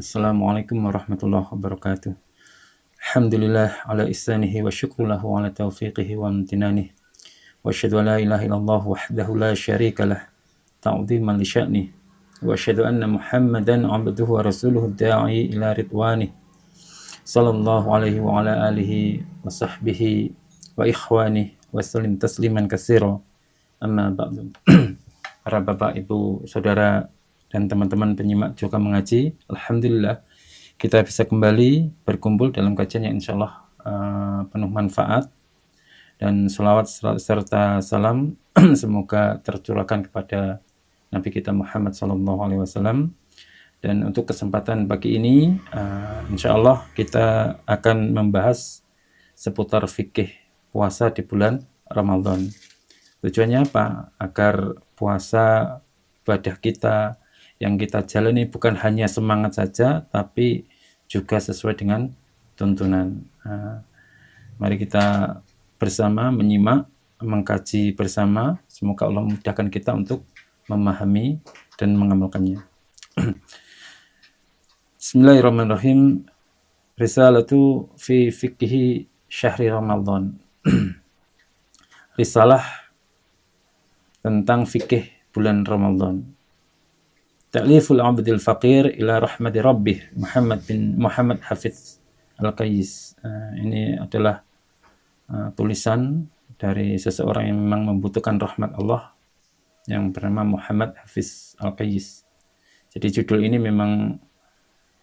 Assalamualaikum warahmatullahi wabarakatuh. Alhamdulillah ala ihsanihi wa syukru lahu ala taufiqihi wa amtinanih. Wa asyhadu an la ilaha illallah wahdahu la syarika lah ta'dhiman li sya'nih. Wa asyhadu anna Muhammadan 'abduhu wa rasuluhu da'i ila ridwanih. Sallallahu alaihi wa ala alihi wa sahbihi wa ikhwanih wa sallim tasliman katsira. Amma ba'du. Para bapak, ibu, saudara dan teman-teman penyimak juga mengaji, alhamdulillah kita bisa kembali berkumpul dalam kajian yang insyaallah penuh manfaat, dan selawat serta salam semoga tercurahkan kepada Nabi kita Muhammad SAW. Dan untuk kesempatan pagi ini insyaallah kita akan membahas seputar fikih puasa di bulan Ramadan. Tujuannya apa? Agar puasa ibadah kita yang kita jalani bukan hanya semangat saja, tapi juga sesuai dengan tuntunan. Mari kita bersama menyimak, mengkaji bersama. Semoga Allah memudahkan kita untuk memahami dan mengamalkannya. Bismillahirrahmanirrahim. Risalatu fi fiqhi syahri Ramadan. Risalah tentang fikih bulan Ramadan. Ta'liful Abdil Faqir ila rahmati Rabbih, Muhammad Hafiz Al-Qais. Ini adalah tulisan dari seseorang yang memang membutuhkan rahmat Allah yang bernama Muhammad Hafiz Al-Qais. Jadi judul ini memang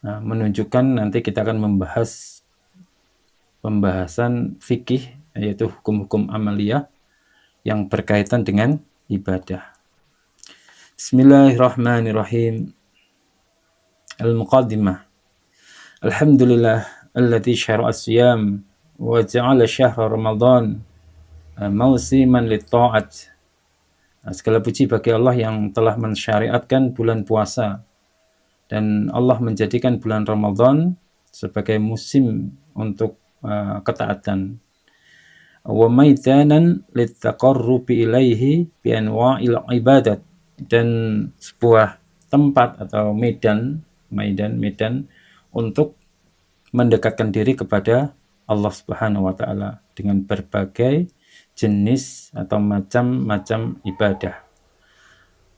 menunjukkan nanti kita akan membahas pembahasan fikih, yaitu hukum-hukum amaliyah yang berkaitan dengan ibadah. Bismillahirrahmanirrahim. Al-Muqaddimah. Alhamdulillah alladzi syara'a as-siyam wa ja'ala syahra Ramadan mausiman lit-ta'at. Segala puji bagi Allah yang telah mensyariatkan bulan puasa, dan Allah menjadikan bulan Ramadan sebagai musim untuk ketaatan. Wa maidanan lit-taqarrubi ilaihi bi anwa'il ibadat, dan sebuah tempat atau medan untuk mendekatkan diri kepada Allah Subhanahu wa taala dengan berbagai jenis atau macam-macam ibadah.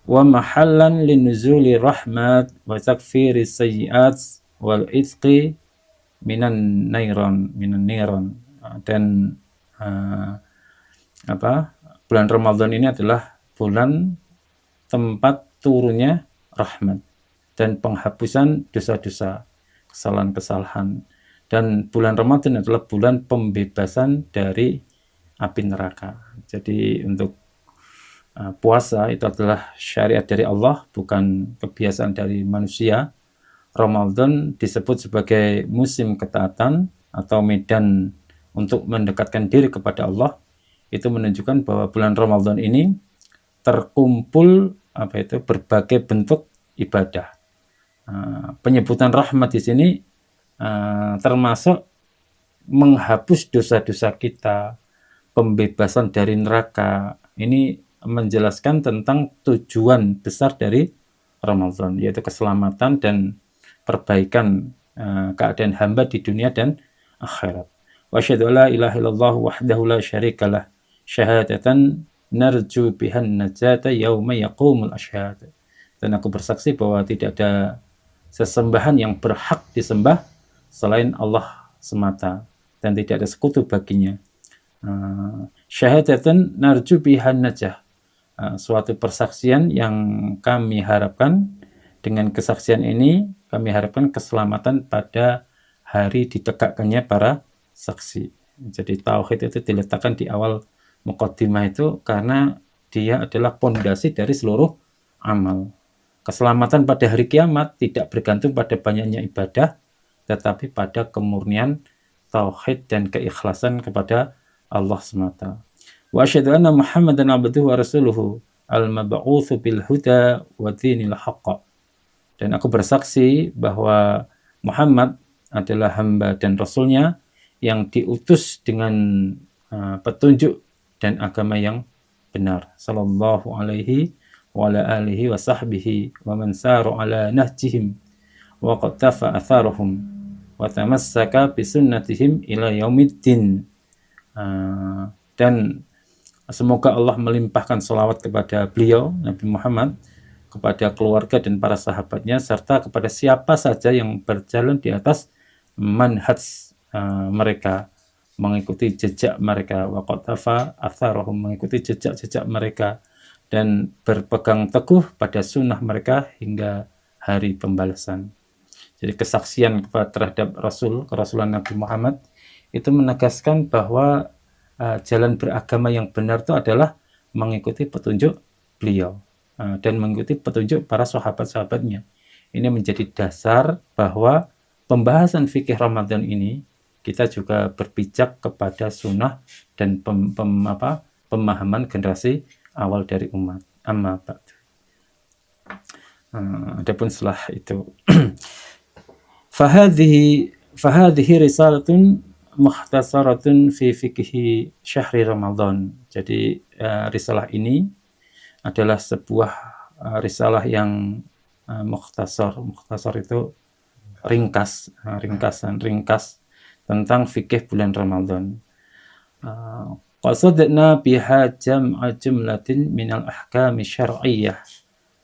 Wa mahallan linuzuli rahmat wa takfiri sayyi'at wal itqi minan niran. Dan bulan Ramadan ini adalah bulan tempat turunnya rahmat dan penghapusan dosa-dosa, kesalahan-kesalahan. Dan bulan Ramadan adalah bulan pembebasan dari api neraka. Jadi untuk puasa itu adalah syariat dari Allah, bukan kebiasaan dari manusia. Ramadan disebut sebagai musim ketaatan atau medan untuk mendekatkan diri kepada Allah. Itu menunjukkan bahwa bulan Ramadan ini terkumpul berbagai bentuk ibadah. Penyebutan rahmat di sini termasuk menghapus dosa-dosa kita, pembebasan dari neraka. Ini menjelaskan tentang tujuan besar dari Ramadan, yaitu keselamatan dan perbaikan keadaan hamba di dunia dan akhirat. Wa asyhadu alla ilaha illallah wahdahu la syarikalah syahadatan narju bihan najata yauma yaqumul asyhad. Dan aku bersaksi bahwa tidak ada sesembahan yang berhak disembah selain Allah semata, dan tidak ada sekutu baginya. Syahadatan narju bihan najah, suatu persaksian yang kami harapkan, dengan kesaksian ini kami harapkan keselamatan pada hari ditegakkannya para saksi. Jadi tauhid itu diletakkan di awal muqaddimah itu karena dia adalah pondasi dari seluruh amal. Keselamatan pada hari kiamat tidak bergantung pada banyaknya ibadah, tetapi pada kemurnian tauhid dan keikhlasan kepada Allah semata. Wa asyhadu anna Muhammadan 'abduhu wa rasuluhu al-mab'utsu bil huda wa dinil haqq. Dan aku bersaksi bahwa Muhammad adalah hamba dan rasulnya yang diutus dengan petunjuk dan agama yang benar. Sallallahu alaihi wa ala alihi wa sahbihi wa man saru ala nahjihim wa qattafa atharuhum wa tamassaka bi sunnatihim ila yaumiddin. Dan semoga Allah melimpahkan salawat kepada beliau Nabi Muhammad, kepada keluarga dan para sahabatnya, serta kepada siapa saja yang berjalan di atas manhaj mereka, mengikuti jejak mereka, wa qattafa atharahum, mengikuti jejak-jejak mereka, dan berpegang teguh pada sunnah mereka hingga hari pembalasan. Jadi kesaksian terhadap kerasulan Nabi Muhammad itu menegaskan bahwa jalan beragama yang benar itu adalah mengikuti petunjuk beliau dan mengikuti petunjuk para sahabat-sahabatnya. Ini menjadi dasar bahwa pembahasan fikih Ramadan ini kita juga berpijak kepada sunnah dan pemahaman generasi awal dari umat. Amma ba'du. Adapun setelah itu fahadhihi risalatun mukhtasaratun fi fikhi syahri Ramadan. Jadi risalah ini adalah sebuah risalah yang mukhtasar. Mukhtasar itu ringkas tentang fikih bulan Ramadan. Qasadna biha jam'a jumlatin minal ahkami syar'iyyah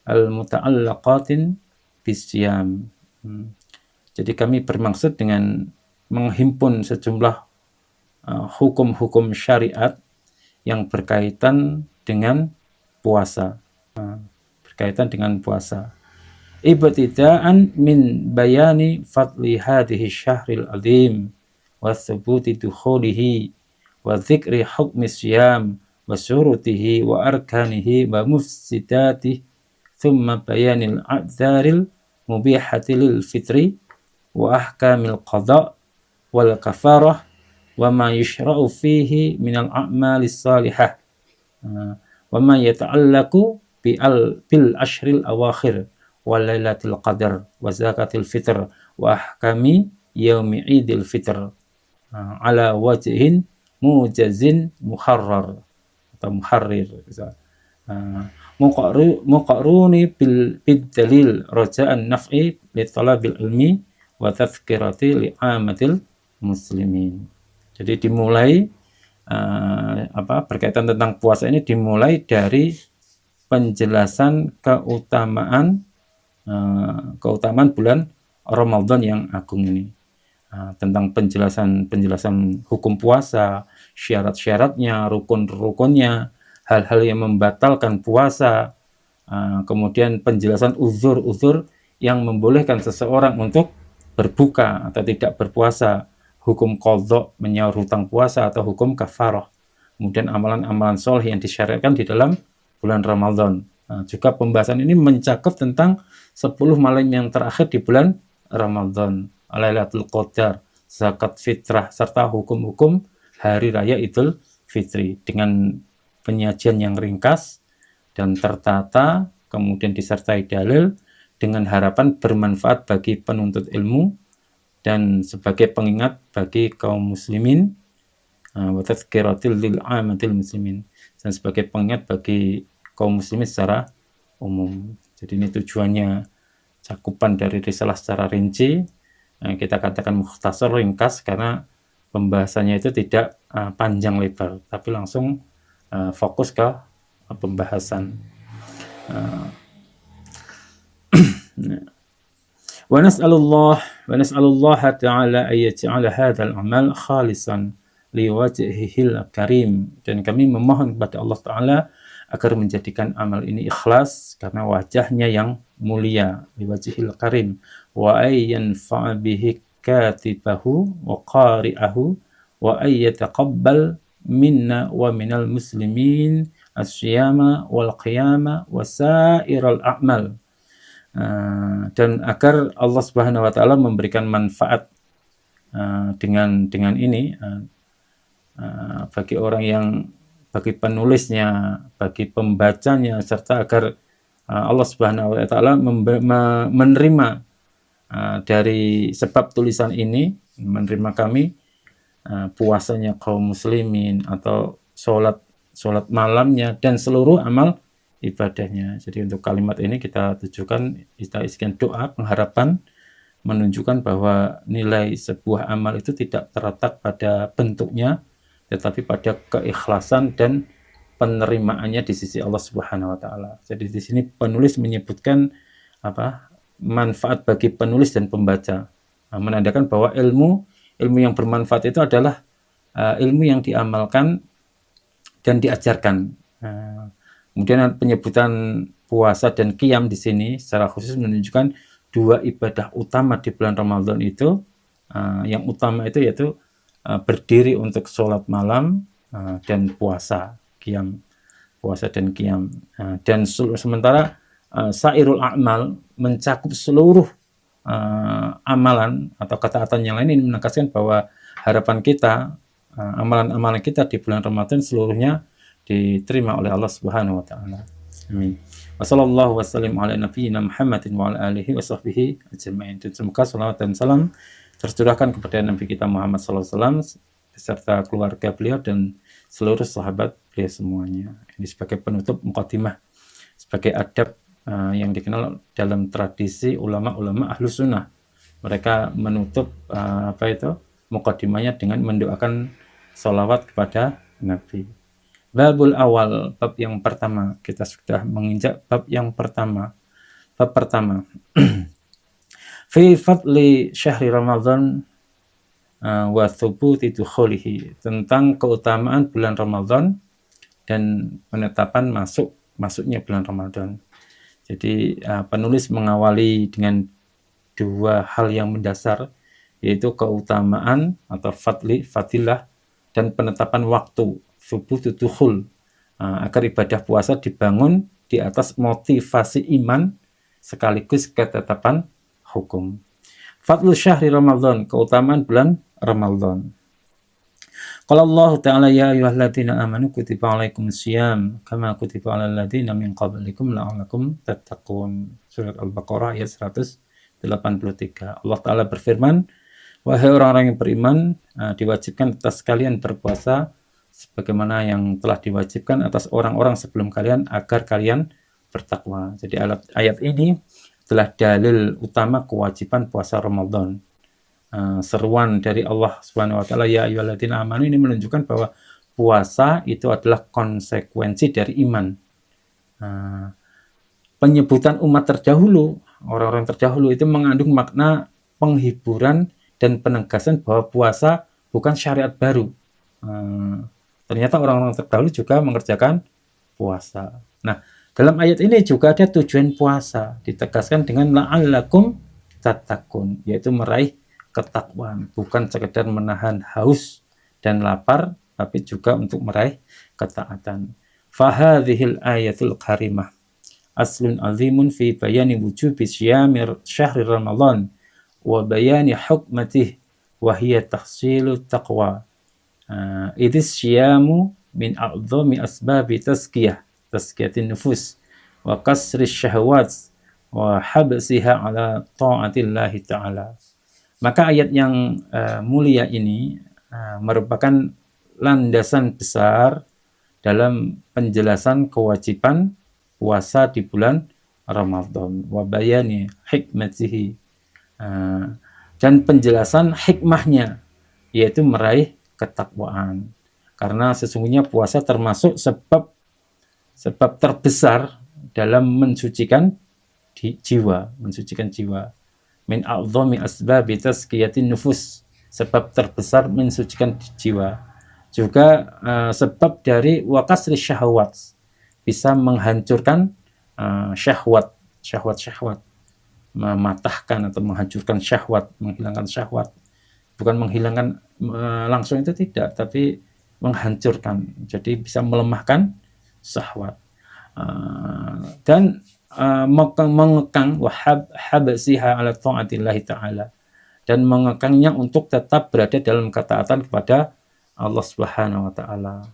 al-muta'allaqatin bisyam. Jadi kami bermaksud dengan menghimpun sejumlah hukum-hukum syariat yang berkaitan dengan puasa. Ibtida'an min bayani fadli hadhihi syahril azim wa thubuti dukhulihi wa dzikri hukmi syiyam wa syurutihi wa arkanihi wa mufsidatihi thumma bayanil a'dzaril mubihati lil fitri wa ahkamil qada' wal kafarah wa ma yushra'u fihi minal a'malis salihah wa ma yata'allaqu bil ashril awakhir wa lailatul qadar wa zakatil fitr wa ahkami yaumi idil fitr ala wajhin mujazin muharrir muqarruni bil dalil raja'an naf'i li talabil ilmi wa tadhkirati li amatil muslimin. Jadi dimulai berkaitan tentang puasa ini dimulai dari penjelasan keutamaan bulan Ramadan yang agung ini, tentang penjelasan hukum puasa, syarat-syaratnya, rukun-rukunnya, hal-hal yang membatalkan puasa, kemudian penjelasan uzur-uzur yang membolehkan seseorang untuk berbuka atau tidak berpuasa, hukum qadha menyaur hutang puasa atau hukum kafarah, kemudian amalan-amalan soleh yang disyariatkan di dalam bulan Ramadan. Juga pembahasan ini mencakup tentang 10 malam yang terakhir di bulan Ramadan, Lailatul Qadar, zakat fitrah, serta hukum-hukum hari raya Idul Fitri dengan penyajian yang ringkas dan tertata, kemudian disertai dalil dengan harapan bermanfaat bagi penuntut ilmu dan sebagai pengingat bagi kaum muslimin, wa tadhkiratil lil 'amatil muslimin, dan sebagai pengingat bagi kaum muslimin secara umum. Jadi ini tujuannya, cakupan dari risalah secara rinci, kita katakan mukhtasar, ringkas, karena pembahasannya itu tidak panjang lebar, tapi langsung fokus ke pembahasan. Wa nas'alullah ta'ala ay yaj'ala hadzal amal khalisan liwajhihil karim, dan kami memohon kepada Allah Ta'ala agar menjadikan amal ini ikhlas karena wajahnya yang mulia, liwajhihil karim, wa ay yanfa'a bihi katibahu wa qari'ahu wa ay yataqabbal minna wa minal muslimin as-siyama wal qiyama wa sa'iral a'mal, dan agar Allah Subhanahu wa taala memberikan manfaat dengan ini bagi orang yang, bagi penulisnya, bagi pembacanya, serta agar Allah Subhanahu wa taala menerima dari sebab tulisan ini, menerima kami puasanya kaum muslimin atau sholat malamnya dan seluruh amal ibadahnya. Jadi untuk kalimat ini kita tujukan, kita isikan doa pengharapan menunjukkan bahwa nilai sebuah amal itu tidak terletak pada bentuknya, tetapi pada keikhlasan dan penerimaannya di sisi Allah Subhanahu wa taala. Jadi di sini penulis menyebutkan manfaat bagi penulis dan pembaca. Menandakan bahwa ilmu yang bermanfaat itu adalah ilmu yang diamalkan dan diajarkan. Kemudian penyebutan puasa dan qiyam di sini secara khusus menunjukkan dua ibadah utama di bulan Ramadan itu. Yang utama itu yaitu berdiri untuk sholat malam dan puasa dan qiyam. Dan sementara sairul a'mal mencakup seluruh amalan atau ketaatan yang lain. Ini menegaskan bahwa harapan kita, amalan-amalan kita di bulan Ramadan seluruhnya diterima oleh Allah Subhanahu wa taala. Amin. Wassallallahu wasallim ala nabiyyina Muhammadin wa ala alihi wa sahbihi ajma'in. Semoga salawat dan salam tercurahkan kepada Nabi kita Muhammad sallallahu alaihi wasallam beserta keluarga beliau dan seluruh sahabat beliau semuanya. Ini sebagai penutup mukadimah, sebagai adab yang dikenal dalam tradisi ulama-ulama ahlu sunnah. Mereka menutup mukadimahnya dengan mendoakan salawat kepada Nabi. Babul awal, bab yang pertama. Kita sudah menginjak bab yang pertama. Bab pertama. Fi fadli syahri Ramadan wa thubuti dukhulihi, tentang keutamaan bulan Ramadan dan penetapan masuknya bulan Ramadan. Jadi penulis mengawali dengan dua hal yang mendasar, yaitu keutamaan atau fadilah dan penetapan waktu, thubutu dukhul, agar ibadah puasa dibangun di atas motivasi iman sekaligus ketetapan hukum. Fadlu syahri Ramadan, keutamaan bulan Ramadan. Qala Allah Ta'ala ya ayyuhalladzina amanu kutiba alaikumusiyam kama kutiba alal ladzina min qablikum la'allakum tattaqun. Surat Al-Baqarah ayat 183. Allah Ta'ala berfirman, wahai orang-orang yang beriman, diwajibkan atas kalian berpuasa sebagaimana yang telah diwajibkan atas orang-orang sebelum kalian agar kalian bertakwa. Jadi ayat ini adalah dalil utama kewajiban puasa Ramadan. Seruan dari Allah Subhanahu wa taala ya ayyuhalladzina amanu ini menunjukkan bahwa puasa itu adalah konsekuensi dari iman. Penyebutan umat terdahulu, orang-orang terdahulu itu mengandung makna penghiburan dan penegasan bahwa puasa bukan syariat baru. Ternyata orang-orang terdahulu juga mengerjakan puasa. Nah, dalam ayat ini juga ada tujuan puasa, ditegaskan dengan la'allakum tattaqun, yaitu meraih ketakwaan, bukan sekedar menahan haus dan lapar, tapi juga untuk meraih ketaatan. Fahadhil ayatul karimah aslun azimun fi bayani wujubi syamir syahri Ramadan wa bayani hukmatih wa hiya tahsilu taqwa. Idis syamu min a'zami asbabi tazkiyatin nufus wa kasri syahwat wa habsiha ala ta'atillahi ta'ala. Maka ayat yang mulia ini merupakan landasan besar dalam penjelasan kewajiban puasa di bulan Ramadan wa bayani hikmatihi, dan penjelasan hikmahnya, yaitu meraih ketakwaan. Karena sesungguhnya puasa termasuk sebab terbesar dalam mensucikan jiwa. Min a'zami asbabi tazkiyatin nufus, sebab terbesar mensucikan jiwa. Juga sebab dari wakasri syahwat, bisa menghancurkan syahwat, mematahkan atau menghancurkan syahwat, menghilangkan syahwat. Bukan menghilangkan langsung itu tidak, tapi menghancurkan. Jadi bisa melemahkan syahwat. Dan mengekang habsiha ala ta'atillahi ta'ala, dan mengekangnya untuk tetap berada dalam ketaatan kepada Allah Subhanahu wa taala.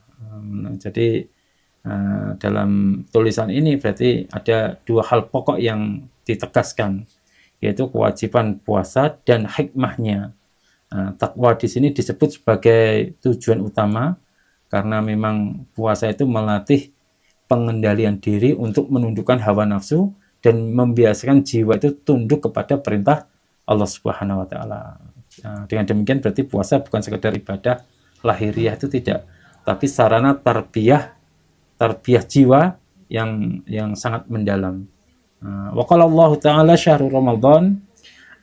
Jadi dalam tulisan ini berarti ada dua hal pokok yang ditegaskan, yaitu kewajiban puasa dan hikmahnya. Takwa di sini disebut sebagai tujuan utama karena memang puasa itu melatih pengendalian diri untuk menundukkan hawa nafsu dan membiasakan jiwa itu tunduk kepada perintah Allah Subhanahu wa taala. Dengan demikian berarti puasa bukan sekedar ibadah lahiriah, itu tidak, tapi sarana tarbiyah jiwa yang sangat mendalam. Wa qala Allah taala syahrul Ramadan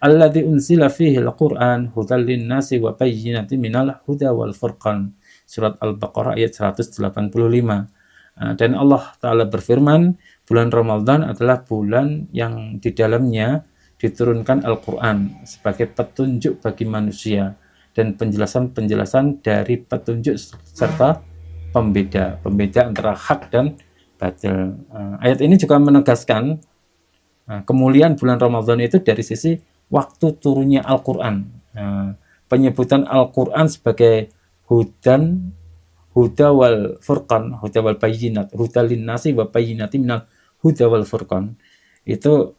alladzi unzila fihi al-Qur'an hudal lin-nasi wa bayyinatin minal huda wal furqan. Surat Al-Baqarah ayat 185. Dan Allah taala berfirman, bulan Ramadan adalah bulan yang di dalamnya diturunkan Al-Qur'an sebagai petunjuk bagi manusia dan penjelasan-penjelasan dari petunjuk serta pembeda antara hak dan batil. Ayat ini juga menegaskan kemuliaan bulan Ramadan itu dari sisi waktu turunnya Al-Qur'an. Penyebutan Al-Qur'an sebagai huda wal furqan, huda wal bayyinat, huda linnasi wa bayyinati minal huda wal furqan, itu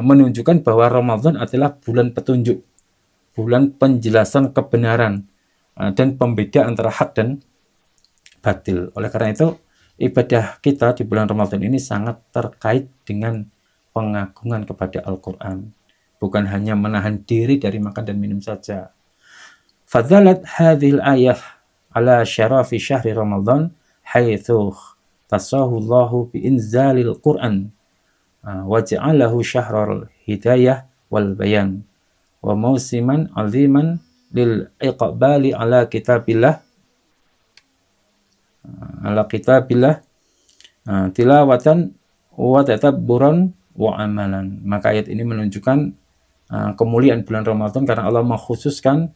menunjukkan bahwa Ramadan adalah bulan petunjuk, bulan penjelasan kebenaran, dan pembeda antara hak dan batil. Oleh karena itu, ibadah kita di bulan Ramadan ini sangat terkait dengan pengagungan kepada Al-Quran, bukan hanya menahan diri dari makan dan minum saja. Fadzalat hadhil ayah ala syarafi syahri Ramadan haitsu tasahu Allahu bi inzalil Quran wa ja'alahu syahrul hidayah wal bayan wa mausiman aziman lil iqbali ala kitabillah tilawatan wa tadabburan wa amalan. Maka ayat ini menunjukkan kemuliaan bulan Ramadan karena Allah mengkhususkan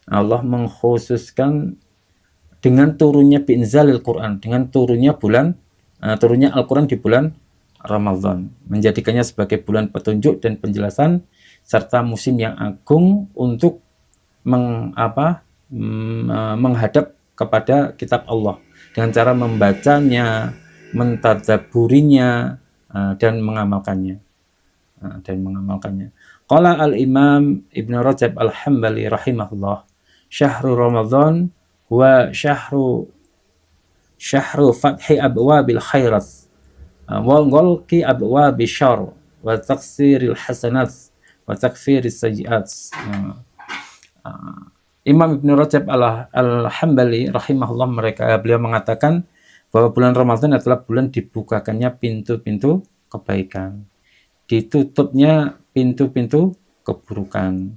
Allah mengkhususkan dengan turunnya bi'inzalil Quran, dengan turunnya Al-Quran di bulan Ramadan, menjadikannya sebagai bulan petunjuk dan penjelasan serta musim yang agung untuk menghadap kepada kitab Allah dengan cara membacanya, mentadaburinya, dan mengamalkannya. Qala al-Imam Ibn Rajab al-Hambali rahimahullah, syahrul Ramadan wa syahru fathi abwabil khairat wa ghalqi abwabil syarr wa taqsiril hasanat wa takfiris sayyi'at. Imam Ibn Rajab al-Hambali rahimahullah beliau mengatakan bahwa bulan Ramadan adalah bulan dibukakannya pintu-pintu kebaikan, ditutupnya pintu-pintu keburukan,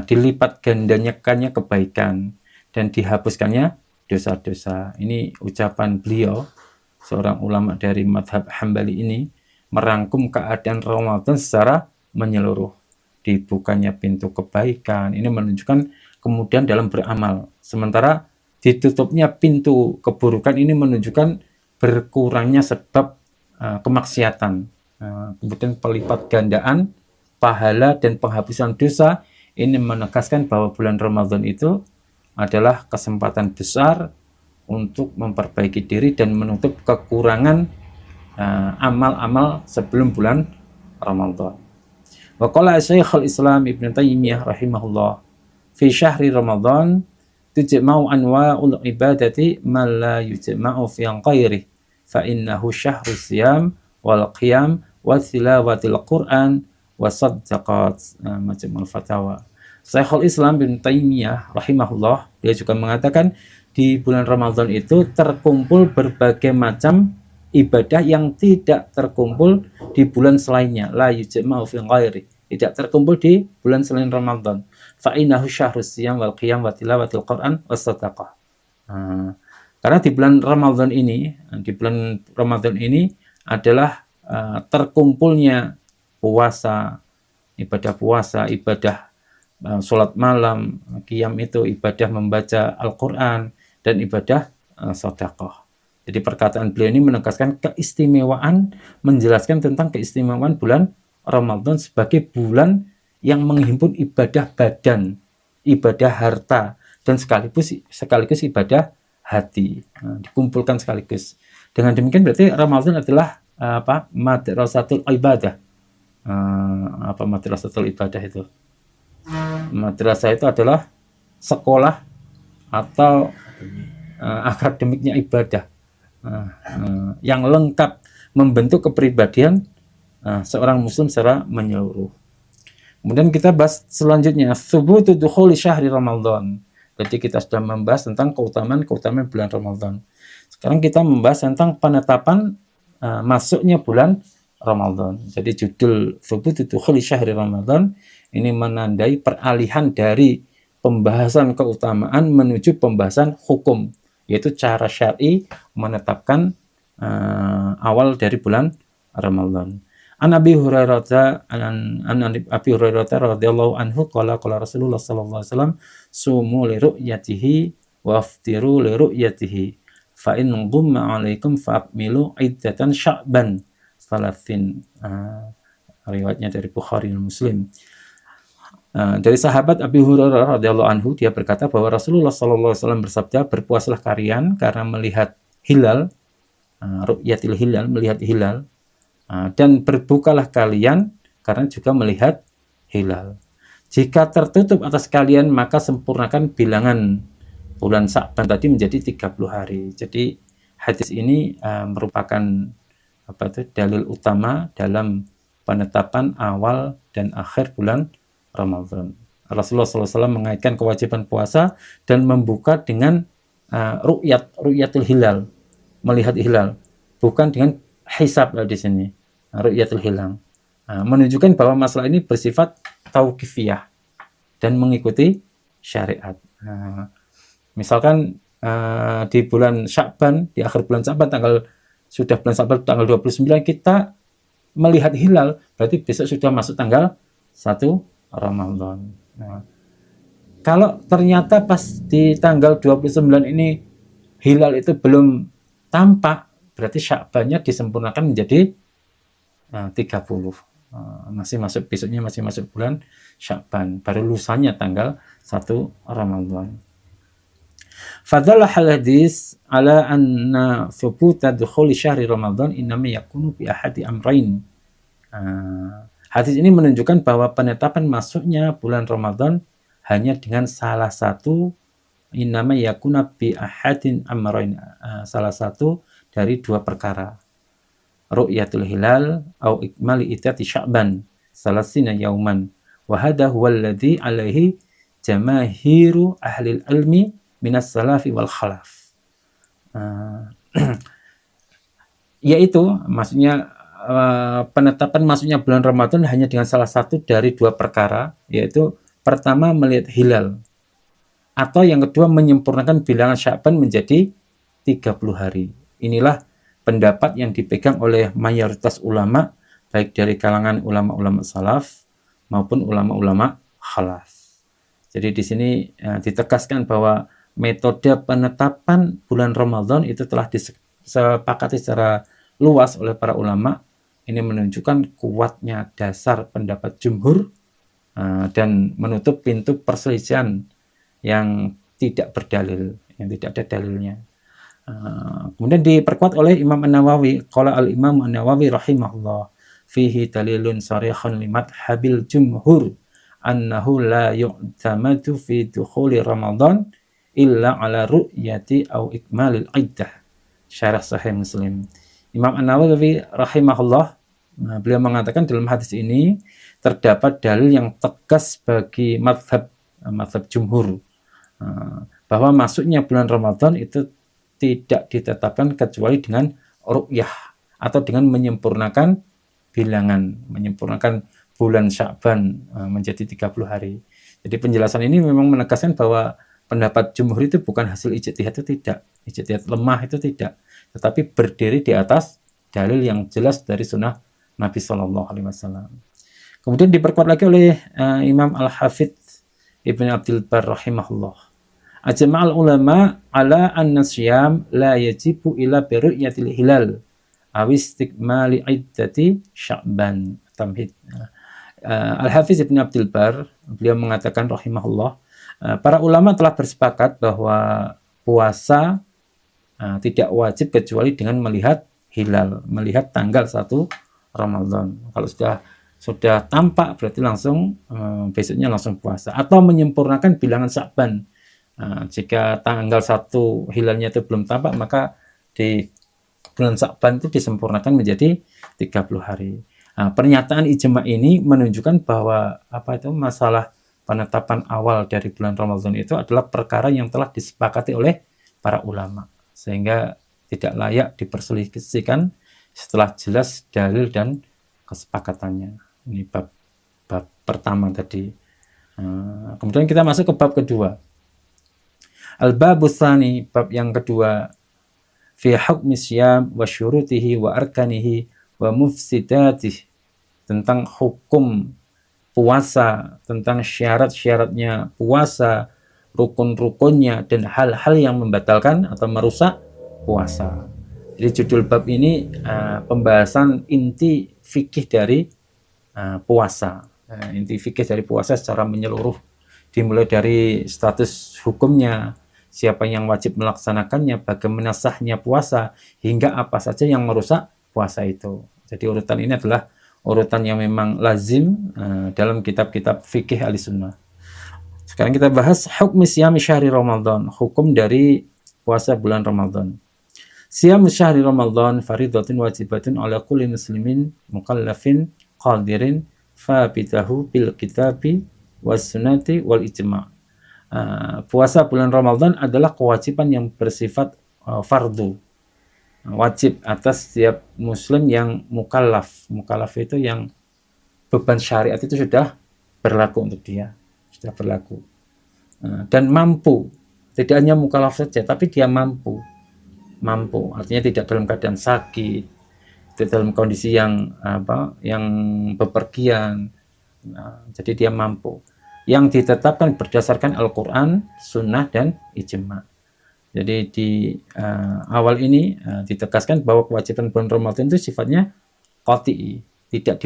dilipat gandakannya kebaikan, dan dihapuskannya dosa-dosa. Ini ucapan beliau, seorang ulama dari madhab Hambali ini, merangkum keadaan Ramadan secara menyeluruh. Dibukanya pintu kebaikan, ini menunjukkan kemudian dalam beramal. Sementara ditutupnya pintu keburukan ini menunjukkan berkurangnya sebab kemaksiatan. Kemudian pelipat gandaan pahala dan penghapusan dosa, ini menegaskan bahwa bulan Ramadan itu adalah kesempatan besar untuk memperbaiki diri dan menutup kekurangan amal-amal sebelum bulan Ramadan. Wa qala Syekhul Islam Ibnu Taimiyah rahimahullah, fi syahri Ramadan tujma'u anwa'ul ibadati ma la yujma'u fi ghairihi fa innahu syahru siyam wal qiyam wa tilawatil Qur'an wa sadaqat. Majmu'ul Fatawa. Syekhul Islam bin Taimiyah rahimahullah, dia juga mengatakan di bulan Ramadan itu terkumpul berbagai macam ibadah yang tidak terkumpul di bulan selainnya. La yujma'u fi ghairi, tidak terkumpul di bulan selain Ramadan. Fa innahu syahrus siyam wal qiyam wa tilawatil Qur'an wa sadaqah. Karena di bulan Ramadan ini adalah terkumpulnya puasa, ibadah sholat malam, qiyam itu ibadah membaca Al-Quran, dan ibadah sedekah. Jadi perkataan beliau ini menegaskan keistimewaan, menjelaskan tentang keistimewaan bulan Ramadan sebagai bulan yang menghimpun ibadah badan, ibadah harta, dan sekaligus ibadah hati, dikumpulkan sekaligus. Dengan demikian berarti Ramadan adalah madrasatul ibadah. Madrasatul ibadah itu? Madrasah itu adalah sekolah atau akademiknya ibadah, yang lengkap membentuk kepribadian seorang muslim secara menyeluruh. Kemudian kita bahas selanjutnya, thubutu dukhuli syahri Ramadan. Jadi kita sudah membahas tentang keutamaan bulan Ramadan. Sekarang kita membahas tentang penetapan masuknya bulan Ramadan. Jadi judul thubutu dukhuli syahri Ramadan ini menandai peralihan dari pembahasan keutamaan menuju pembahasan hukum, yaitu cara syar'i menetapkan awal dari bulan Ramadan. An Abi Hurairah radhiyallahu anhu qala Rasulullah sallallahu alaihi wasallam sumu li ru'yatihi wa aftiru li ru'yatihi fa in ghumma 'alaikum fa'akmilu iddatan sya'ban salasin. Riwayatnya dari Bukhari dan Muslim. Dari sahabat Abi Hurairah radhiyallahu anhu, dia berkata bahwa Rasulullah sallallahu alaihi wasallam bersabda, berpuasalah kalian karena melihat hilal, ru'yatil hilal, melihat hilal, dan berbukalah kalian karena juga melihat hilal. Jika tertutup atas kalian, maka sempurnakan bilangan bulan Sya'ban tadi menjadi 30 hari. Jadi hadis ini merupakan dalil utama dalam penetapan awal dan akhir bulan Ramadan. Rasulullah SAW mengaitkan kewajiban puasa dan membuka dengan ru'yatul hilal, melihat hilal, bukan dengan hisab di sini. Ru'yatul hilal menunjukkan bahwa masalah ini bersifat tauqifiyah dan mengikuti syariat. Misalkan di bulan Sya'ban, di akhir bulan Sya'ban bulan Sya'ban tanggal 29 kita melihat hilal, berarti besok sudah masuk tanggal 1 Ramadan. Kalau ternyata pas di tanggal 29 ini hilal itu belum tampak, berarti Sya'bannya disempurnakan menjadi 30. Besoknya masih masuk bulan Sya'ban, baru lusanya tanggal 1 Ramadan. Fadalla hadis ala anna thubuta dukhuli syahri Ramadan innama yakunu bi ahadi amrain. Hadis ini menunjukkan bahwa penetapan masuknya bulan Ramadan hanya dengan salah satu, innama yakuna bi ahadin amrain, salah satu dari dua perkara. Ru'yatul hilal au ikmali iddati Sya'ban salasina yauman wa hadha huwa alladhi alaihi jamaahiru ahli ilmi minas salafi wal khalaf. Yaitu maksudnya penetapan masuknya bulan Ramadan hanya dengan salah satu dari dua perkara, yaitu pertama melihat hilal, atau yang kedua menyempurnakan bilangan Sya'ban menjadi 30 hari. Inilah pendapat yang dipegang oleh mayoritas ulama, baik dari kalangan ulama-ulama salaf maupun ulama-ulama khalaf. Jadi di sini ditegaskan bahwa metode penetapan bulan Ramadan itu telah disepakati secara luas oleh para ulama. Ini menunjukkan kuatnya dasar pendapat jumhur dan menutup pintu perselisihan yang tidak berdalil, yang tidak ada dalilnya. Kemudian diperkuat oleh Imam An-Nawawi. Qala al-Imam An-Nawawi rahimahullah, fihi dalilun sarihun limat habil jumhur annahu la yu'tamadu fi dukhuli Ramadan illa ala ru'yati au ikmalil iddah. Syarah Sahih Muslim. Imam An-Nawawi rahimahullah, beliau mengatakan dalam hadis ini terdapat dalil yang tegas bagi mazhab jumhur bahwa masuknya bulan Ramadan itu tidak ditetapkan kecuali dengan ru'yah atau dengan menyempurnakan bilangan, menyempurnakan bulan Sya'ban menjadi 30 hari. Jadi penjelasan ini memang menegaskan bahwa pendapat jumhur itu bukan hasil ijtihad, itu tidak. Ijtihad lemah itu tidak. Tetapi berdiri di atas dalil yang jelas dari sunnah Nabi Shallallahu Alaihi Wasallam. Kemudian diperkuat lagi oleh Imam Al-Hafidz Ibn Abdul Bar rahimahullah. Ajma'al ulama ala anna syiyam la yajibu ila bi ru'yatil hilal aw istikmali iddati Sya'ban. Tamhid. Al-Hafiz Ibn Abdul Bar, beliau mengatakan rahimahullah, para ulama telah bersepakat bahwa puasa tidak wajib kecuali dengan melihat hilal, melihat tanggal 1 Ramadan. Kalau sudah tampak berarti langsung besoknya langsung puasa, atau menyempurnakan bilangan Sya'ban. Jika tanggal 1 hilalnya itu belum tampak, maka di bulan Sya'ban itu disempurnakan menjadi 30 hari. Nah, pernyataan ijma ini menunjukkan bahwa masalah penetapan awal dari bulan Ramadan itu adalah perkara yang telah disepakati oleh para ulama, sehingga tidak layak diperselisihkan setelah jelas dalil dan kesepakatannya. Ini bab pertama tadi. Kemudian kita masuk ke bab kedua. Al-babus tsani, bab yang kedua, fi hukmi syiyam wa syurutihi wa arkanihi wa mufsidatihi, tentang hukum puasa, tentang syarat-syaratnya puasa, rukun-rukunnya, dan hal-hal yang membatalkan atau merusak puasa. Jadi judul bab ini pembahasan inti fikih dari puasa. Inti fikih dari puasa secara menyeluruh, dimulai dari status hukumnya, siapa yang wajib melaksanakannya, bagaimana sahnya puasa, hingga apa saja yang merusak puasa itu. Jadi urutan ini adalah urutan yang memang lazim dalam kitab-kitab fikih Ahlussunnah. Sekarang kita bahas hukum siyam syahri Ramadan, hukum dari puasa bulan Ramadan. Siyam syahri Ramadan faridatun wajibatun ala kulli muslimin mukallafin qadirin fabitahu bil kitabi was sunnati wal ijma'. Puasa bulan Ramadan adalah kewajiban yang bersifat fardu, wajib atas setiap muslim yang mukallaf. Mukallaf itu yang beban syariat itu sudah berlaku untuk dia, sudah berlaku, dan mampu. Tidak hanya mukallaf saja, tapi dia mampu, artinya tidak dalam keadaan sakit, tidak dalam kondisi yang bepergian. Jadi dia mampu, yang ditetapkan berdasarkan Al-Quran, Sunnah, dan Ijma'. Jadi di awal ini ditegaskan bahwa kewajiban bulan Ramadan itu sifatnya qat'i, tidak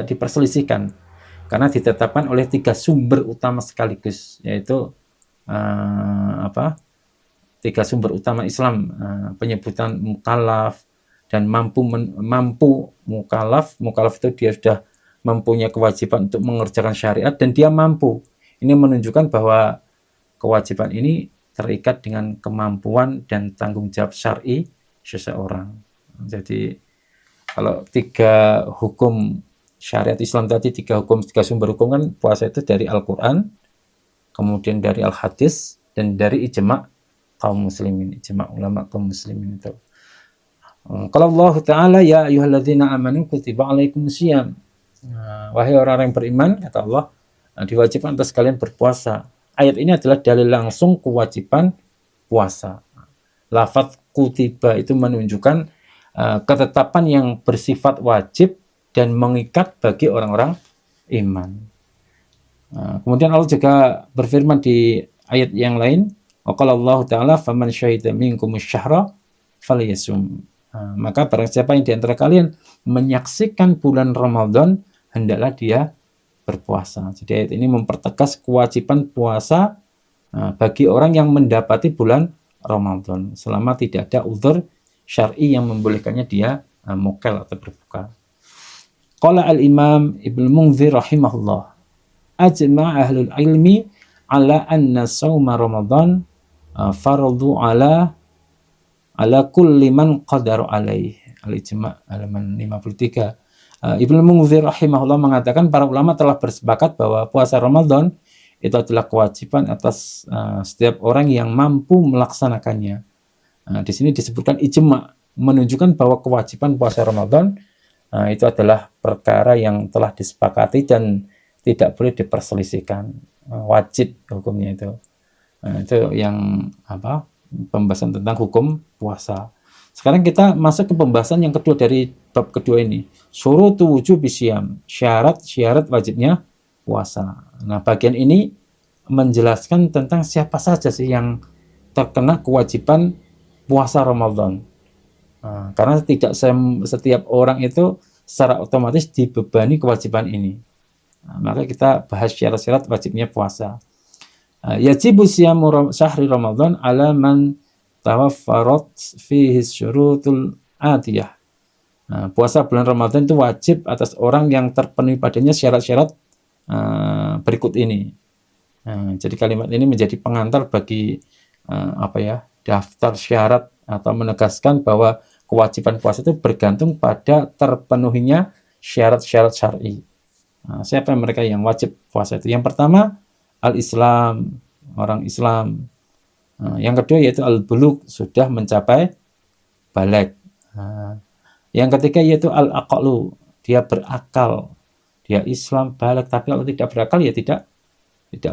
diperselisihkan, karena ditetapkan oleh 3 sumber utama sekaligus, yaitu 3 sumber utama Islam, penyebutan mukallaf dan mampu. Mukallaf itu dia sudah mempunyai kewajiban untuk mengerjakan syariat dan dia mampu. Ini menunjukkan bahwa kewajiban ini terikat dengan kemampuan dan tanggung jawab syar'i seseorang. Jadi kalau 3 hukum syariat Islam tadi, 3 sumber hukum kan, puasa itu dari Al-Quran, kemudian dari Al-Hadis, dan dari ijma' kaum muslimin, ijma' ulama kaum muslimin itu. Kalau Allah Ta'ala, ya ayyuhalladzina amanu kutiba alaikumusiyam, wahai orang-orang yang beriman, kata Allah, diwajibkan atas kalian berpuasa. Ayat ini adalah dalil langsung kewajiban puasa. Lafaz kutiba itu menunjukkan ketetapan yang bersifat wajib dan mengikat bagi orang-orang iman. Kemudian Allah juga berfirman di ayat yang lain, wa qala Allah Ta'ala faman syahida minkumus syahra falyasum. Maka barang siapa yang di antara kalian menyaksikan bulan Ramadan, hendaklah dia berpuasa. Jadi ayat ini mempertegas kewajiban puasa bagi orang yang mendapati bulan Ramadan, selama tidak ada uzur syar'i yang membolehkannya dia mukel atau berbuka. Qala al-Imam Ibnu Munzir rahimahullah, ajma' ahlul ilmi ala anna shauma Ramadan fardu ala kulli man qadar alaih. Al-Ijma' halaman 53. Ibnu Munzir rahimahullah mengatakan para ulama telah bersepakat bahwa puasa Ramadan itu adalah kewajiban atas setiap orang yang mampu melaksanakannya. Di sini disebutkan ijma', menunjukkan bahwa kewajiban puasa Ramadan itu adalah perkara yang telah disepakati dan tidak boleh diperselisihkan. Wajib hukumnya itu. Itu yang pembahasan tentang hukum puasa. Sekarang kita masuk ke pembahasan yang kedua dari bab kedua ini. Syurutu wujubi syiyam, syarat wajibnya puasa. Nah, bagian ini menjelaskan tentang siapa saja sih yang terkena kewajiban puasa Ramadan. Karena tidak setiap orang itu secara otomatis dibebani kewajiban ini. Maka kita bahas syarat-syarat wajibnya puasa. Yajibu syamu syahri Ramadan ala man tawaffarat fihi syurutul atiyah. Puasa bulan Ramadan itu wajib atas orang yang terpenuhi padanya syarat-syarat berikut ini. Jadi kalimat ini menjadi pengantar bagi daftar syarat, atau menegaskan bahwa kewajiban puasa itu bergantung pada terpenuhinya syarat-syarat syar'i. Siapa mereka yang wajib puasa itu? Yang pertama, al-Islam, orang Islam. Yang kedua yaitu al-bulugh, sudah mencapai baligh. Yang ketiga yaitu al-aqlu, dia berakal. Dia Islam, baligh, tapi kalau tidak berakal ya tidak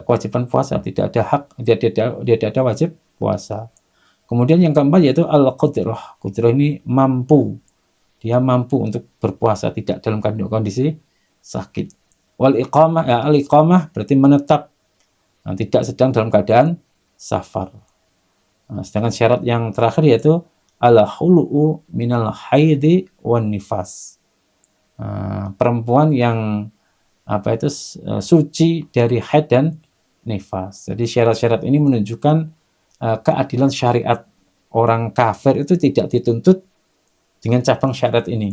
kewajiban puasa, tidak ada hak, tidak ada wajib puasa. Kemudian yang keempat yaitu al-qudrah. Qudrah ini mampu. Dia mampu untuk berpuasa, tidak dalam kondisi sakit. Wal iqamah, al-iqamah berarti menetap, tidak sedang dalam keadaan safar. Sedangkan syarat yang terakhir yaitu al-khulu'u minal haidi wan nifas. Perempuan yang suci dari haid dan nifas. Jadi syarat-syarat ini menunjukkan keadilan syariat. Orang kafir itu tidak dituntut dengan cabang syarat ini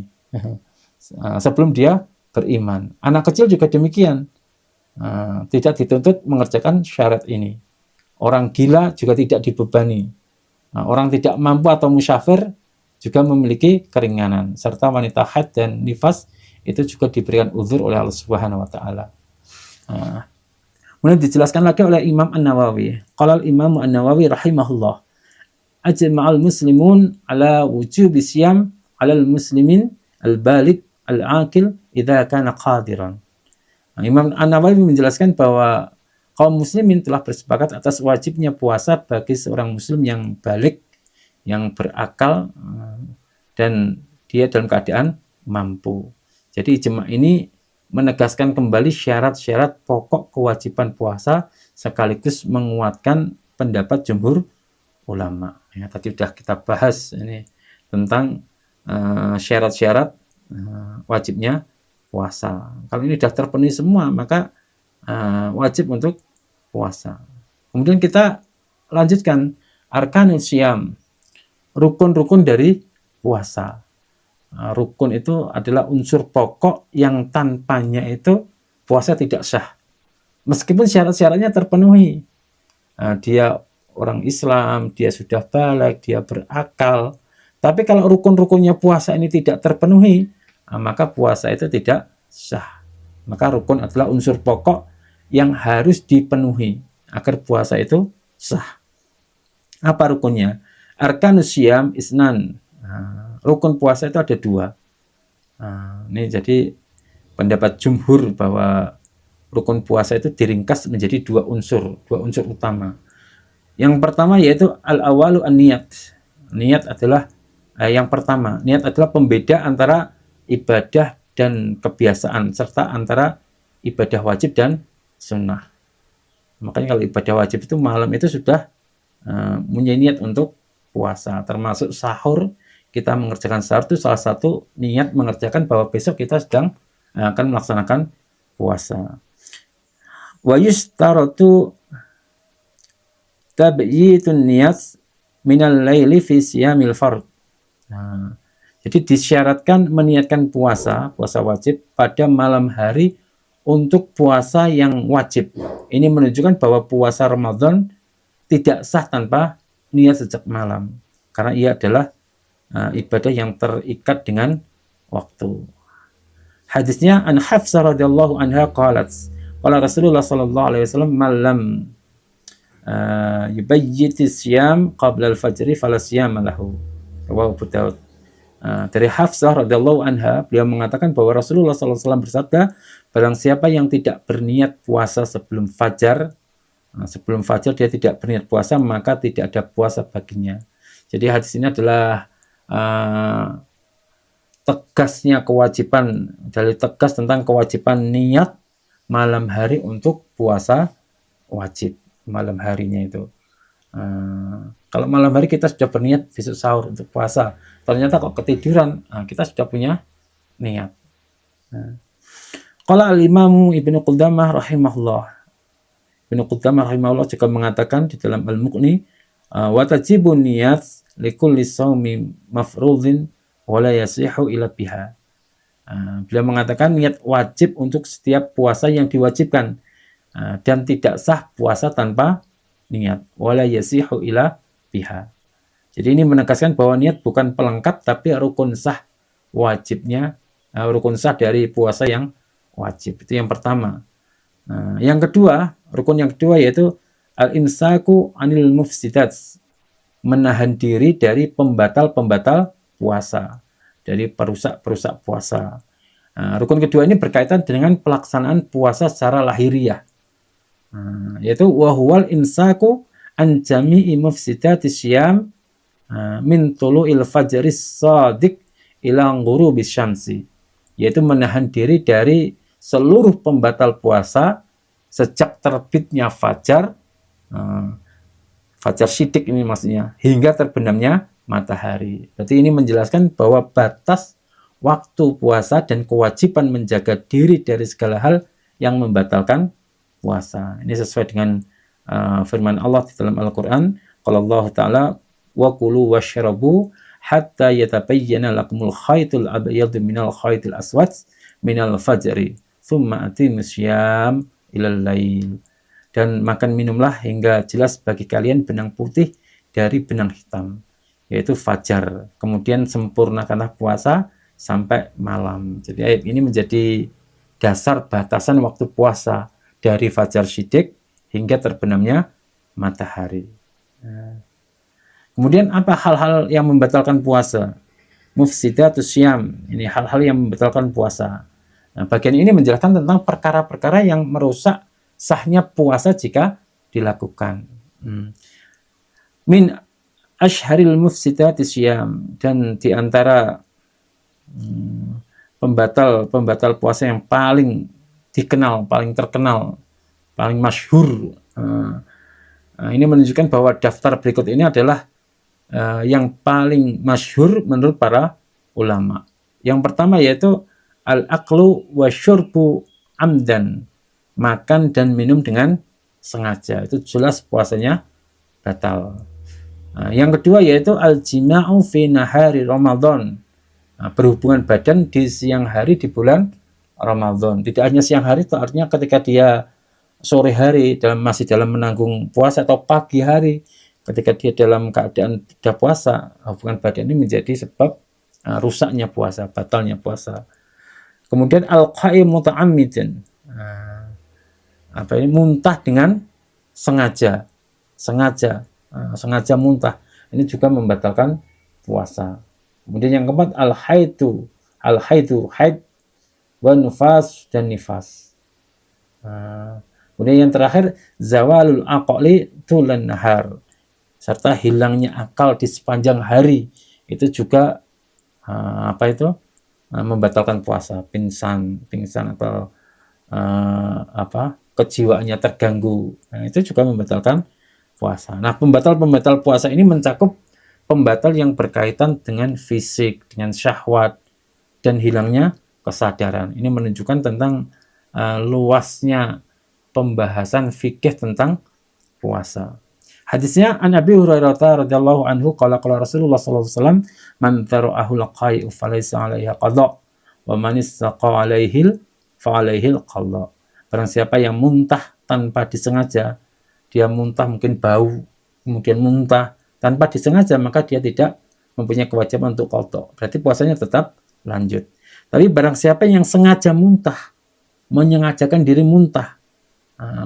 sebelum dia beriman. Anak kecil juga demikian, tidak dituntut mengerjakan syarat ini. Orang gila juga tidak dibebani. Orang tidak mampu atau musafir juga memiliki keringanan, serta wanita haid dan nifas itu juga diberikan uzur oleh Allah Subhanahu wa taala. Kemudian dijelaskan lagi oleh Imam An-Nawawi. Qala al-Imam An-Nawawi rahimahullah, ajma'al muslimun ala wujubi siyam 'alal muslimin al-baligh al-aqil idza kana qadiran. Imam An-Nawawi menjelaskan bahwa kaum muslimin telah bersepakat atas wajibnya puasa bagi seorang muslim yang baligh, yang berakal, dan dia dalam keadaan mampu. Jadi ijma' ini menegaskan kembali syarat-syarat pokok kewajiban puasa sekaligus menguatkan pendapat jumhur ulama. Ya, tadi sudah kita bahas ini tentang syarat-syarat wajibnya puasa. Kalau ini sudah terpenuhi semua, maka wajib untuk puasa. Kemudian kita lanjutkan arkanul syiyam, rukun-rukun dari puasa. Rukun itu adalah unsur pokok yang tanpanya itu puasa tidak sah. Meskipun syarat-syaratnya terpenuhi. Dia orang Islam, dia sudah baligh, dia berakal. Tapi kalau rukun-rukunnya puasa ini tidak terpenuhi, maka puasa itu tidak sah. Maka rukun adalah unsur pokok yang harus dipenuhi agar puasa itu sah. Apa rukunnya? Arkanus syiyam isnan. Rukun puasa itu ada 2. Ini jadi pendapat jumhur bahwa rukun puasa itu diringkas menjadi 2 unsur utama. Yang pertama yaitu al-awalu an-niyat. Niat adalah yang pertama. Niat adalah pembeda antara ibadah dan kebiasaan, serta antara ibadah wajib dan sunnah. Makanya kalau ibadah wajib itu malam itu sudah punya niat untuk puasa, termasuk sahur. Kita mengerjakan sahur itu salah satu niat mengerjakan bahwa besok kita sedang akan melaksanakan puasa. Wa yustaratu tabyitun niyat minal laili fi siyamil fard. Jadi disyaratkan meniatkan puasa wajib pada malam hari untuk puasa yang wajib. Ini menunjukkan bahwa puasa Ramadan tidak sah tanpa niat sejak malam, karena ia adalah ibadah yang terikat dengan waktu. Hadisnya an Hafsah radhiyallahu anha qalat, qala Rasulullah sallallahu alaihi wasallam malam yubayyit siyam qabla al-fajri fala siyama lahu. Rawahu Abu Daud. Dari Hafsah radhiyallahu anha, beliau mengatakan bahwa Rasulullah sallallahu alaihi wasallam bersabda, barang siapa yang tidak berniat puasa sebelum fajar dia tidak berniat puasa, maka tidak ada puasa baginya. Jadi hadis ini adalah tegasnya kewajiban, dalil tegas tentang kewajiban niat malam hari untuk puasa wajib malam harinya itu. Kalau malam hari kita sudah berniat besok sahur untuk puasa, ternyata kok ketiduran, kita sudah punya niat. Qala al-Imam Ibnu Qudamah rahimahullah. Ibnu Qudamah rahimahullah juga mengatakan di dalam Al-Muqni, wa tajibun niyat likulli shaumi mafrudhin wa la yasihu ila biha. Beliau mengatakan niat wajib untuk setiap puasa yang diwajibkan, dan tidak sah puasa tanpa niat, wa la yasihu ila biha. Jadi ini menegaskan bahwa niat bukan pelengkap tapi rukun sah wajibnya rukun sah dari puasa yang wajib. Itu yang pertama. Yang kedua, rukun yang kedua yaitu al-imsaku anil mufsidat, menahan diri dari pembatal-pembatal puasa, dari perusak-perusak puasa. Rukun kedua ini berkaitan dengan pelaksanaan puasa secara lahiriah, yaitu wahuwal imsaku an jami'i mufsidatis syiyam min tulu'il fajris shadiq ila ghurubis syamsi, yaitu menahan diri dari seluruh pembatal puasa sejak terbitnya fajar, fajar syidik ini maksudnya, hingga terbenamnya matahari. Berarti ini menjelaskan bahwa batas waktu puasa dan kewajiban menjaga diri dari segala hal yang membatalkan puasa. Ini sesuai dengan firman Allah di dalam Al-Quran. Kalau Allah Ta'ala, wa kulu washrabu hatta yatabayyana lakumul khaytul abyadu minal khaytil aswad minal fajri thumma atimus syiyam ilal lail. Dan makan minumlah hingga jelas bagi kalian benang putih dari benang hitam, yaitu fajar. Kemudian sempurnakanlah puasa sampai malam. Jadi ayat ini menjadi dasar batasan waktu puasa dari fajar syidik hingga terbenamnya matahari. Kemudian apa hal-hal yang membatalkan puasa? Mufsidatus syiyam, ini hal-hal yang membatalkan puasa. Bagian ini menjelaskan tentang perkara-perkara yang merusak sahnya puasa jika dilakukan. Min ashharil mufsidatis syiyam, dan di antara pembatal puasa yang paling dikenal, paling terkenal, paling masyhur. Ini menunjukkan bahwa daftar berikut ini adalah yang paling masyhur menurut para ulama. Yang pertama yaitu al-aklu wa syurbu amdan, makan dan minum dengan sengaja. Itu jelas puasanya batal. Yang kedua yaitu al-jima'u fi nahari Ramadan, berhubungan badan di siang hari di bulan Ramadan. Tidak hanya siang hari, itu artinya ketika dia sore hari masih dalam menanggung puasa, atau pagi hari ketika dia dalam keadaan tidak puasa, hubungan badan ini menjadi sebab rusaknya puasa, batalnya puasa. Kemudian al-qa'im muta'ammidan, muntah dengan sengaja muntah, ini juga membatalkan puasa. Kemudian yang keempat haid wa nufas dan nifas. Kemudian yang terakhir zawalul aqli tulan nahar, serta hilangnya akal di sepanjang hari, itu juga membatalkan puasa. Pingsan atau kejiwaannya terganggu, itu juga membatalkan puasa. Nah, pembatal puasa ini mencakup pembatal yang berkaitan dengan fisik, dengan syahwat, dan hilangnya kesadaran. Ini menunjukkan tentang luasnya pembahasan fikih tentang puasa. Hadisnya an Abi Hurairah radhiyallahu anhu qala Rasulullah sallallahu alaihi wasallam, man tara'ahu al-qai'u falaysa 'alaihi qada wa man istaqa 'alaihi fa 'alaihi qada. Barang siapa yang muntah tanpa disengaja, dia muntah mungkin bau, kemudian muntah tanpa disengaja, maka dia tidak mempunyai kewajiban untuk qada. Berarti puasanya tetap lanjut. Tapi barang siapa yang sengaja muntah, menyengajakan diri muntah,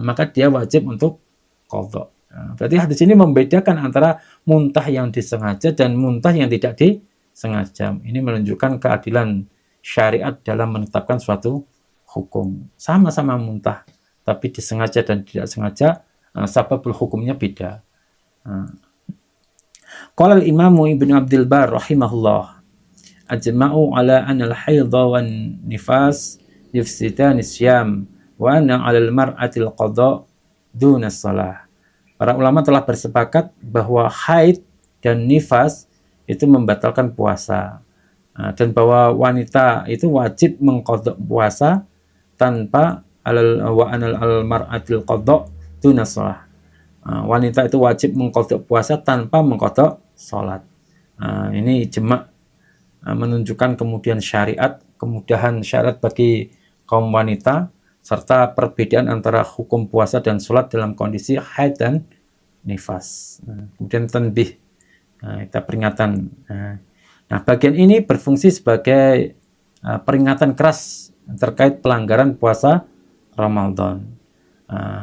maka dia wajib untuk qada. Berarti hadis ini membedakan antara muntah yang disengaja dan muntah yang tidak disengaja. Ini menunjukkan keadilan syariat dalam menetapkan suatu hukum. Sama-sama muntah, tapi disengaja dan tidak sengaja, sababul hukumnya beda. Qala al-Imam Ibnu Abdul Bar rahimahullah, ajma'u ala anna al-haidha wan nifas yufsidan isyam wa anna 'ala al-mar'ati al-qada duna shalah. Para ulama telah bersepakat bahwa haid dan nifas itu membatalkan puasa, dan bahwa wanita itu wajib mengqadha puasa tanpa al-mar'atil qadha duna shalah. Wanita itu wajib mengqadha puasa tanpa mengqadha salat. Ini ijma' menunjukkan kemudian syariat, kemudahan syariat bagi kaum wanita, serta perbedaan antara hukum puasa dan sholat dalam kondisi haid dan nifas. Kemudian tanbih, kita peringatan. Nah, bagian ini berfungsi sebagai peringatan keras terkait pelanggaran puasa Ramadan.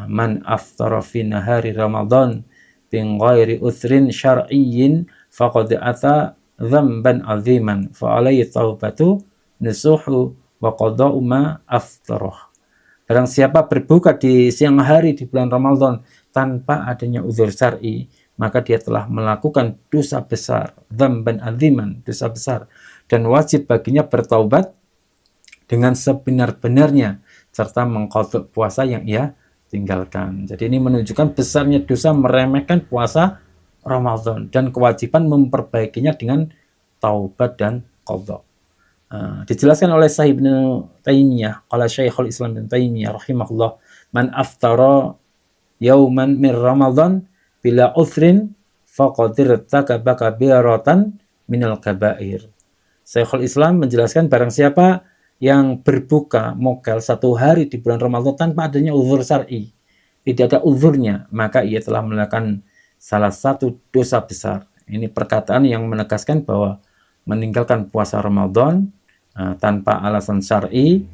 Man aftara fi nahari Ramadan bin ghairi uthrin syar'iyyin faqad ata dzamban 'aziman fa alaihi taubatu nusuhu wa qada'u ma aftarah. Barang siapa berbuka di siang hari di bulan Ramadan tanpa adanya uzur syar'i, maka dia telah melakukan dosa besar, dzamban 'aziman, dosa besar, dan wajib baginya bertaubat dengan sebenar-benarnya serta mengqadha puasa yang ia tinggalkan. Jadi ini menunjukkan besarnya dosa meremehkan puasa Ramadan dan kewajiban memperbaikinya dengan taubat dan qadha. Dijelaskan oleh Syaikh Ibnu Taimiyah, qala Syekhul Islam Ibnu Taimiyah rahimahullah, man aftara yauman min Ramadan bila uthrin faqad irtakaba kabiratan minal kabair. Syekhul Islam menjelaskan barang siapa yang berbuka mokel satu hari di bulan Ramadan tanpa adanya uzur syar'i, tidak ada uzurnya, maka ia telah melakukan salah satu dosa besar. Ini perkataan yang menegaskan bahwa meninggalkan puasa Ramadan tanpa alasan syar'i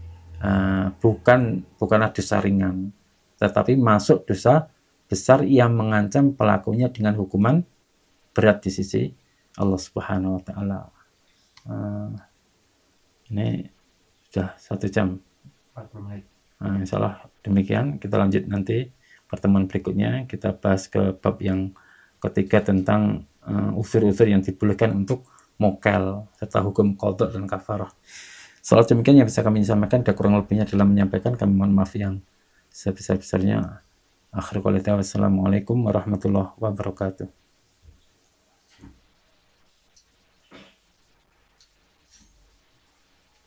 bukanlah dosa ringan, tetapi masuk dosa besar yang mengancam pelakunya dengan hukuman berat di sisi Allah Subhanahu wa taala. Ini sudah 1 jam. 40 menit. Insya Allah demikian. Kita lanjut nanti pertemuan berikutnya. Kita bahas ke bab yang ketiga tentang uzur-uzur yang dibolehkan untuk mokel serta hukum qadha dan kafarah. Soal demikian yang bisa kami sampaikan, ada kurang lebihnya dalam menyampaikan, kami mohon maaf yang sebesar-besarnya. Akhirul qawli, wassalamualaikum warahmatullahi wabarakatuh.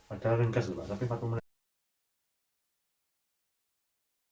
Padahal ringkas loh, Pak, tapi 40 menit.